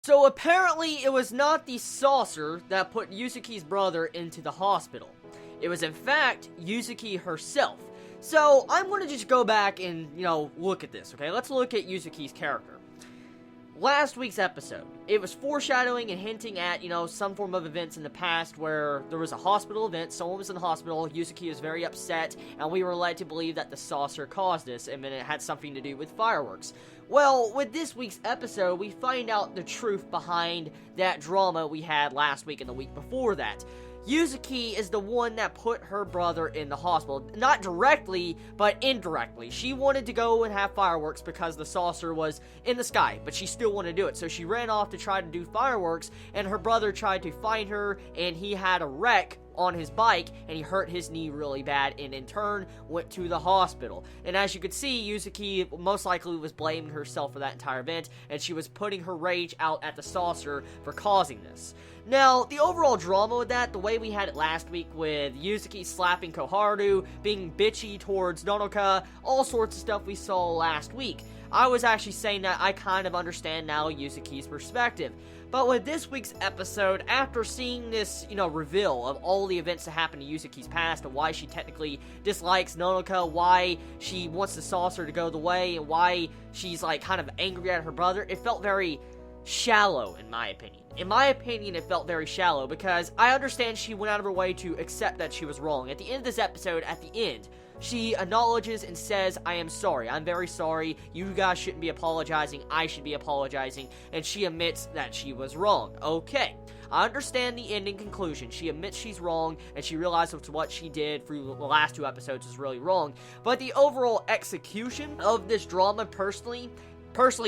So apparently it was not the saucer that put Yuzuki's brother into the hospital. It was in fact Yuzuki herself. So I'm going to just go back and, look at this, okay? Let's look at Yuzuki's character. Last week's episode, it was foreshadowing and hinting at, some form of events in the past where there was a hospital event, someone was in the hospital, Yuzuki was very upset, and we were led to believe that the saucer caused this, and then it had something to do with fireworks. Well, with this week's episode, we find out the truth behind that drama we had last week and the week before that. Yuzuki is the one that put her brother in the hospital. Not directly, but indirectly. She wanted to go and have fireworks because the saucer was in the sky, but she still wanted to do it. So she ran off to try to do fireworks, and her brother tried to find her, and he had a wreck on his bike, and he hurt his knee really bad, and in turn, went to the hospital. And as you could see, Yuzuki most likely was blaming herself for that entire event, and she was putting her rage out at the saucer for causing this. Now, the overall drama with that, the way we had it last week with Yuzuki slapping Koharu, being bitchy towards Nonoka, all sorts of stuff we saw last week. I was actually saying that I kind of understand now Yuzuki's perspective. But with this week's episode, after seeing this, reveal of all the events that happened to Yuzuki's past, and why she technically dislikes Nonoka, why she wants the saucer to go the way, and why she's, kind of angry at her brother, it felt very shallow, in my opinion. In my opinion, it felt very shallow, because I understand she went out of her way to accept that she was wrong. At the end of this episode, at the end, she acknowledges and says, I am sorry, I'm very sorry, you guys shouldn't be apologizing, I should be apologizing, and she admits that she was wrong. Okay, I understand the ending conclusion. She admits she's wrong, and she realizes what she did through the last two episodes is really wrong, but the overall execution of this drama, personally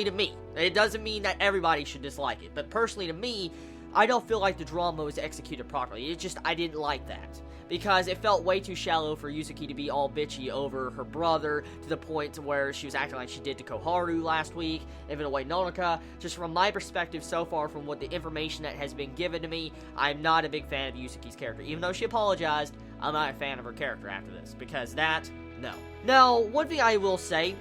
to me, it doesn't mean that everybody should dislike it, but personally to me, I don't feel like the drama was executed properly. I didn't like that. Because it felt way too shallow for Yuzuki to be all bitchy over her brother, to the point where she was acting like she did to Koharu last week, even away Nonoka. Just from my perspective so far, from what the information that has been given to me, I'm not a big fan of Yuzuki's character. Even though she apologized, I'm not a fan of her character after this, because no. Now, one thing I will say,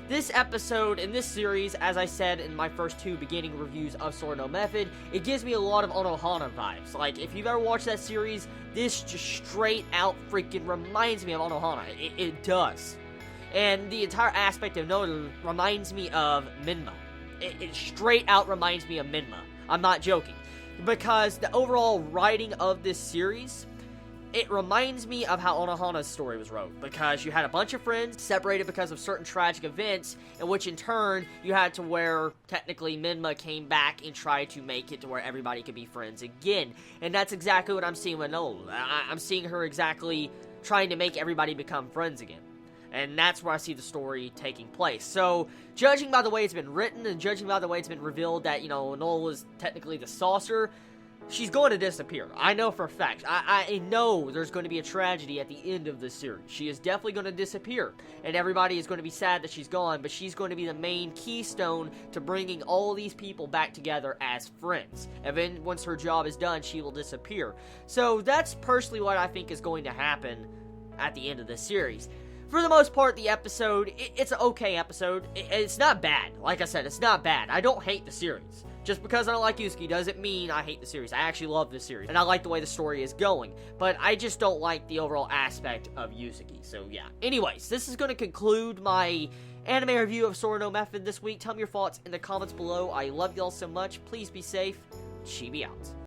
this episode in this series, as I said in my first two beginning reviews of Sora no Method, it gives me a lot of Onohana vibes. Like, if you've ever watched that series, this just straight out freaking reminds me of Onohana. It does. And the entire aspect of Noda reminds me of Minma. It straight out reminds me of Minma. I'm not joking. Because the overall writing of this series, it reminds me of how Onohana's story was wrote, because you had a bunch of friends separated because of certain tragic events, in which in turn, you had to where, technically, Minma came back and tried to make it to where everybody could be friends again. And that's exactly what I'm seeing with Nola. I'm seeing her exactly trying to make everybody become friends again. And that's where I see the story taking place. So, judging by the way it's been written, and judging by the way it's been revealed that, Nola is technically the saucer, she's going to disappear. I know for a fact. I know there's going to be a tragedy at the end of this series. She is definitely going to disappear. And everybody is going to be sad that she's gone, but she's going to be the main keystone to bringing all these people back together as friends. And then once her job is done, she will disappear. So that's personally what I think is going to happen at the end of this series. For the most part, the episode, it's an okay episode. It's not bad. Like I said, it's not bad. I don't hate the series. Just because I don't like Yuzuki doesn't mean I hate the series. I actually love this series, and I like the way the story is going, but I just don't like the overall aspect of Yuzuki, so yeah. Anyways, this is going to conclude my anime review of Sora no Method this week. Tell me your thoughts in the comments below. I love y'all so much. Please be safe. Chibi out.